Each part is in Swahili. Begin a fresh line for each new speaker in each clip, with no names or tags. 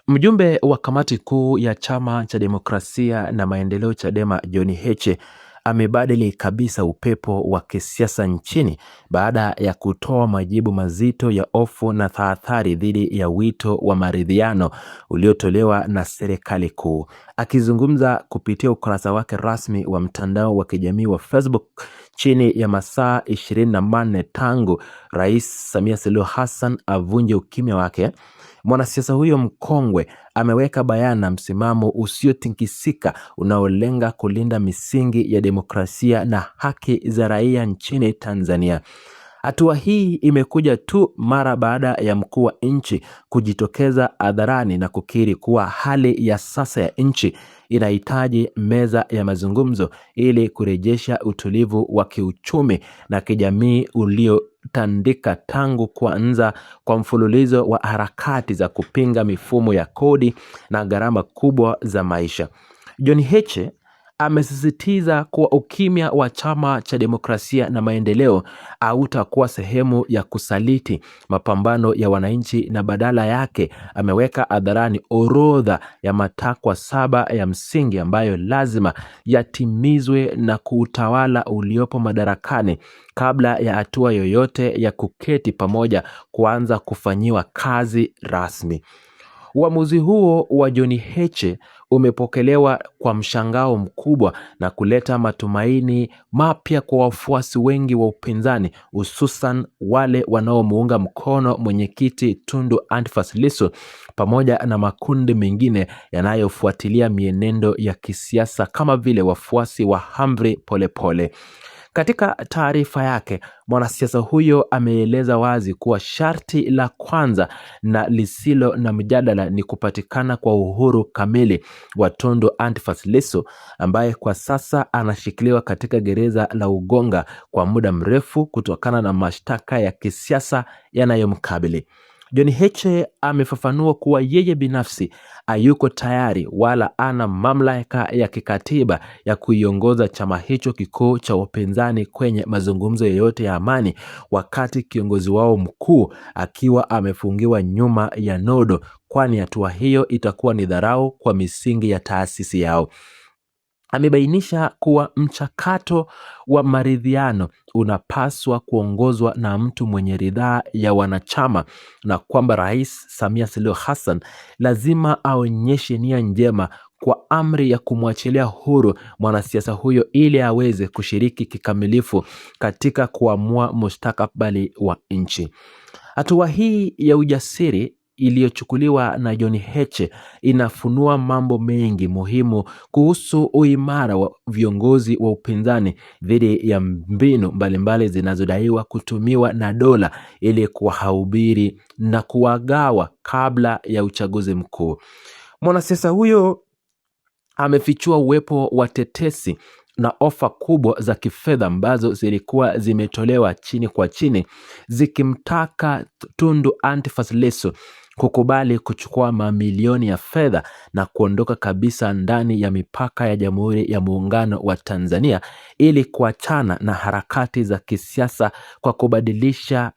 Mjumbe wa kamati kuu ya Chama cha Demokrasia na Maendeleo Chadema John Heche amebadili kabisa upepo wa kisiasa nchini baada ya kutoa majibu mazito ya hofu na tahadhari dhidi ya wito wa maridhiano uliotolewa na serikali kuu. Akizungumza kupitia ukurasa wake rasmi wa mtandao wa kijamii wa Facebook chini ya masaa 24 tangu Rais Samia Suluhu Hassan avunje ukimya wake, mwanasiasa huyo mkongwe ameweka bayana msimamo usiotikisika unaolenga kulinda misingi ya demokrasia na haki za raia nchini Tanzania. Hatua hii imekuja tu mara baada ya mkuu wa nchi kujitokeza hadharani na kukiri kuwa hali ya sasa ya nchi inahitaji meza ya mazungumzo ili kurejesha utulivu wa kiuchumi na kijamii uliotandika tangu kuanza kwa mfululizo wa harakati za kupinga mifumo ya kodi na gharama kubwa za maisha. John Heche amesisitiza kuwa ukimya wa Chama cha Demokrasia na Maendeleo hautakuwa sehemu ya kusaliti mapambano ya wananchi, na badala yake ameweka hadharani orodha ya matakwa 7 ya msingi ambayo lazima yatimizwe na kuutawala uliopo madarakani kabla ya hatua yoyote ya kuketi pamoja kuanza kufanyiwa kazi rasmi. Uamuzi huo wa John Heche umepokelewa kwa mshangao mkubwa na kuleta matumaini mapya kwa wafuasi wengi wa upinzani, hususan wale wanaomuunga mkono mwenyekiti Tundu Antipas Lissu pamoja na makundi mengine yanayofuatilia mienendo ya kisiasa kama vile wafuasi wa Humphrey Polepole. Katika taarifa yake, mwanasiasa huyo ameeleza wazi kuwa sharti la kwanza na lisilo na mjadala ni kupatikana kwa uhuru kamili wa Tundu Antipas Lissu, ambaye kwa sasa anashikiliwa katika gereza la Ukonga kwa muda mrefu kutokana na mashtaka ya kisiasa yanayomkabili. John Heche amefafanua kuwa yeye binafsi hayuko tayari wala ana mamlaka ya kikatiba ya kuiongoza chama hicho kikuu cha upinzani kwenye mazungumzo yoyote ya amani, wakati kiongozi wao mkuu akiwa amefungiwa nyuma ya nodo, kwani hatua hiyo itakuwa ni dharau kwa misingi ya taasisi yao. Amebainisha kuwa mchakato wa maridhiano unapaswa kuongozwa na mtu mwenye ridhaa ya wanachama, na kwamba Rais Samia Suluhu Hassan lazima aonyeshe nia njema kwa amri ya kumwachilia huru mwanasiasa huyo ili aweze kushiriki kikamilifu katika kuamua mustakabali wa nchi. Hatua hii ya ujasiri iliyochukuliwa na John Heche inafunua mambo mengi muhimu kuhusu uimara wa viongozi wa upinzani dhidi ya mbinu mbalimbali zinazodaiwa kutumiwa na dola ili kuwahubiri na kuwagawa kabla ya uchaguzi mkuu. Mwanasiasa huyo amefichua uwepo wa tetesi na ofa kubwa za kifedha ambazo zilikuwa zimetolewa chini kwa chini zikimtaka Tundu Antipas Lissu kukubali kuchukua mamilioni ya fedha na kuondoka kabisa ndani ya mipaka ya Jamhuri ya Muungano wa Tanzania ili kuachana na harakati za kisiasa kwa kubadilisha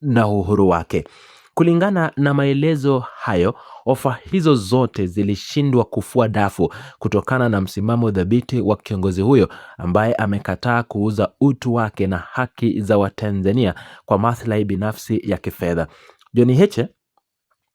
na uhuru wake. Kulingana na maelezo hayo, ofa hizo zote zilishindwa kufua dafu kutokana na msimamo dhabiti wa kiongozi huyo ambaye amekataa kuuza utu wake na haki za Watanzania kwa maslahi binafsi ya kifedha. John Heche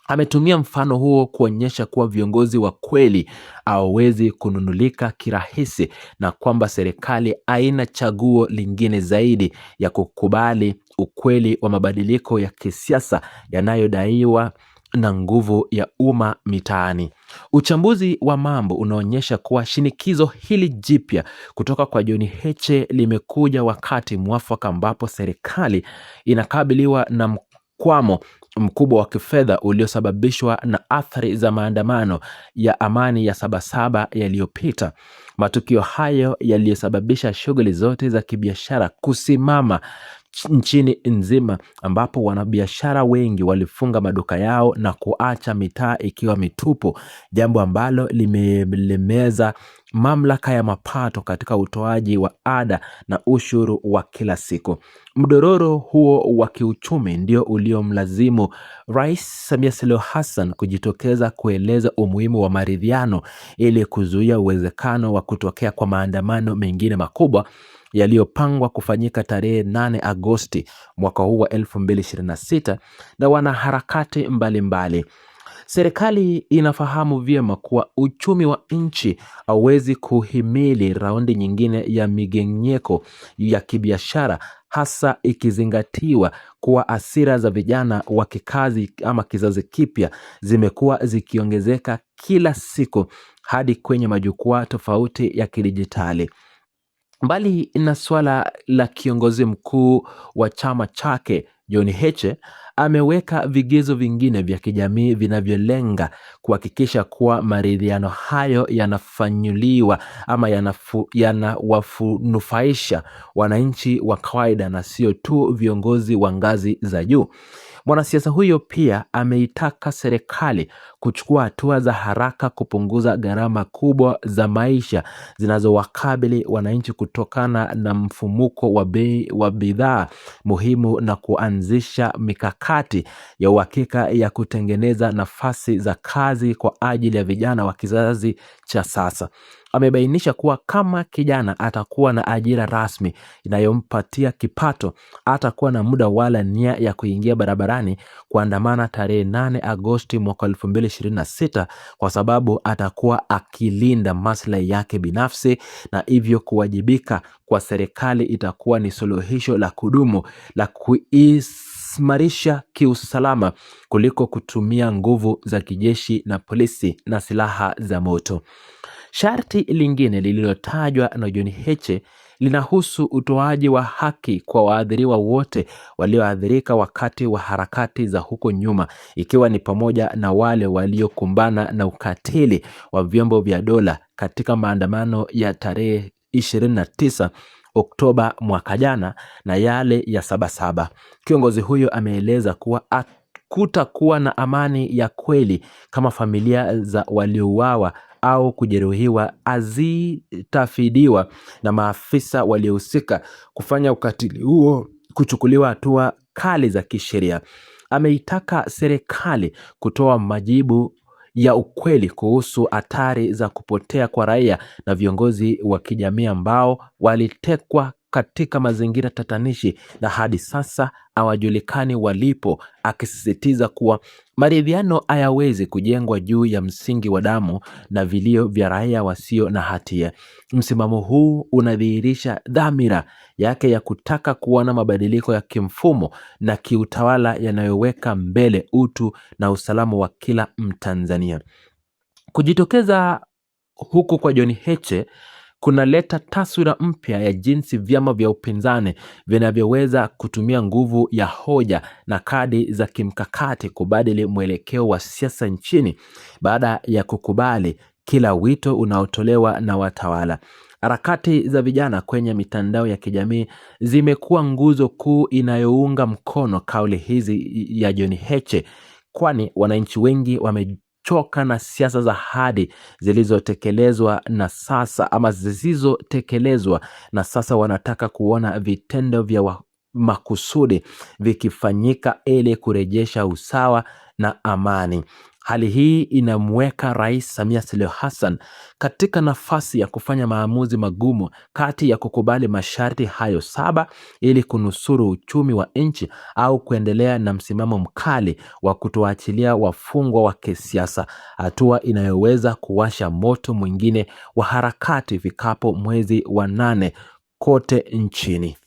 ametumia mfano huo kuonyesha kuwa viongozi wa kweli hawawezi kununulika kirahisi, na kwamba serikali haina chaguo lingine zaidi ya kukubali ukweli wa mabadiliko ya kisiasa yanayodaiwa na nguvu ya umma mitaani. Uchambuzi wa mambo unaonyesha kuwa shinikizo hili jipya kutoka kwa John Heche limekuja wakati mwafaka ambapo serikali inakabiliwa na mkwamo mkubwa wa kifedha uliosababishwa na athari za maandamano ya amani ya Sabasaba yaliyopita. Matukio hayo yaliyosababisha shughuli zote za kibiashara kusimama, nchini nzima, ambapo wanabiashara wengi walifunga maduka yao na kuacha mitaa ikiwa mitupu, jambo ambalo limelemeza mamlaka ya mapato katika utoaji wa ada na ushuru wa kila siku. Mdororo huo wa kiuchumi ndio uliomlazimu Rais Samia Suluhu Hassan kujitokeza kueleza umuhimu wa maridhiano ili kuzuia uwezekano wa kutokea kwa maandamano mengine makubwa yaliyopangwa kufanyika tarehe 8 Agosti mwaka huu wa 2026 na wanaharakati mbalimbali. Serikali inafahamu vyema kuwa uchumi wa nchi hauwezi kuhimili raundi nyingine ya migenyeko ya kibiashara, hasa ikizingatiwa kuwa hasira za vijana wa kikazi ama kizazi kipya zimekuwa zikiongezeka kila siku hadi kwenye majukwaa tofauti ya kidijitali. Mbali na swala la kiongozi mkuu wa chama chake John Heche ameweka vigezo vingine vya kijamii vinavyolenga kuhakikisha kuwa maridhiano hayo yanafanyuliwa ama yanawanufaisha wananchi wa kawaida na sio tu viongozi wa ngazi za juu. Mwanasiasa huyo pia ameitaka serikali kuchukua hatua za haraka kupunguza gharama kubwa za maisha zinazowakabili wananchi kutokana na mfumuko wa bei wa bidhaa muhimu na kuanzisha mikakati ya uhakika ya kutengeneza nafasi za kazi kwa ajili ya vijana wa kizazi cha sasa. Amebainisha kuwa kama kijana atakuwa na ajira rasmi inayompatia kipato, atakuwa na muda wala nia ya kuingia barabarani kuandamana tarehe 8 Agosti mwaka 2026, kwa sababu atakuwa akilinda maslahi yake binafsi, na hivyo kuwajibika kwa serikali itakuwa ni suluhisho la kudumu la kuimarisha kiusalama kuliko kutumia nguvu za kijeshi na polisi na silaha za moto. Sharti lingine lililotajwa na John Heche linahusu utoaji wa haki kwa waathiriwa wote walioathirika wakati wa harakati za huko nyuma, ikiwa ni pamoja na wale waliokumbana na ukatili wa vyombo vya dola katika maandamano ya tarehe 29 Oktoba mwaka jana na yale ya Sabasaba. Kiongozi huyo ameeleza kuwa kutakuwa na amani ya kweli kama familia za waliouawa au kujeruhiwa hazitafidiwa na maafisa waliohusika kufanya ukatili huo kuchukuliwa hatua kali za kisheria. Ameitaka serikali kutoa majibu ya ukweli kuhusu hatari za kupotea kwa raia na viongozi wa kijamii ambao walitekwa katika mazingira tatanishi na hadi sasa hawajulikani walipo, akisisitiza kuwa maridhiano hayawezi kujengwa juu ya msingi wa damu na vilio vya raia wasio na hatia. Msimamo huu unadhihirisha dhamira yake ya kutaka kuona mabadiliko ya kimfumo na kiutawala yanayoweka mbele utu na usalama wa kila Mtanzania. Kujitokeza huku kwa John Heche kunaleta taswira mpya ya jinsi vyama vya upinzani vinavyoweza kutumia nguvu ya hoja na kadi za kimkakati kubadili mwelekeo wa siasa nchini baada ya kukubali kila wito unaotolewa na watawala. Harakati za vijana kwenye mitandao ya kijamii zimekuwa nguzo kuu inayounga mkono kauli hizi ya John Heche, kwani wananchi wengi wamechoka na siasa za ahadi zilizotekelezwa na sasa ama zisizotekelezwa, na sasa wanataka kuona vitendo vya makusudi vikifanyika ili kurejesha usawa na amani. Hali hii inamweka Rais Samia Suluhu Hassan katika nafasi ya kufanya maamuzi magumu kati ya kukubali masharti hayo 7 ili kunusuru uchumi wa nchi au kuendelea na msimamo mkali wa kutoachilia wafungwa wa kisiasa, hatua inayoweza kuwasha moto mwingine wa harakati ifikapo mwezi wa 8 kote nchini.